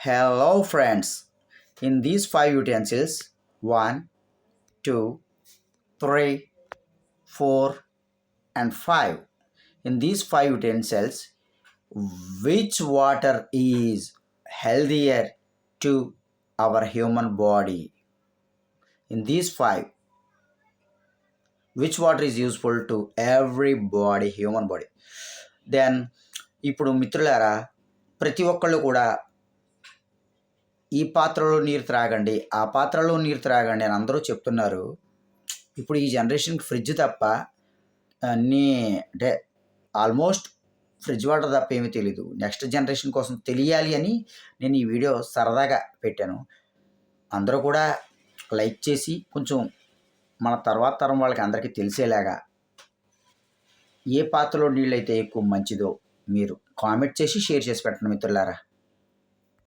Hello friends. In these five utensils, 1, 2, 3, 4 and 5. In these five utensils, which water is healthier to our human body? In these five, which water is useful to every body, human body? Then ఇప్పుడు మిత్రులారా, ప్రతి ఒక్కళ్ళు కూడా ఈ పాత్రలో నీరు త్రాగండి, ఆ పాత్రలో నీరు త్రాగండి అని అందరూ చెప్తున్నారు. ఇప్పుడు ఈ జనరేషన్కి ఫ్రిడ్జ్ తప్ప అన్నీ అంటే ఆల్మోస్ట్ ఫ్రిడ్జ్ వాటర్ తప్ప ఏమీ తెలీదు. నెక్స్ట్ జనరేషన్ కోసం తెలియాలి అని నేను ఈ వీడియో సరదాగా పెట్టాను. అందరూ కూడా లైక్ చేసి కొంచెం మన తర్వాత తరం వాళ్ళకి అందరికీ తెలిసేలాగా ఏ పాత్రలో నీళ్ళైతే ఎక్కువ మంచిదో మీరు కామెంట్ చేసి షేర్ చేసి పెట్టండి మిత్రులారా.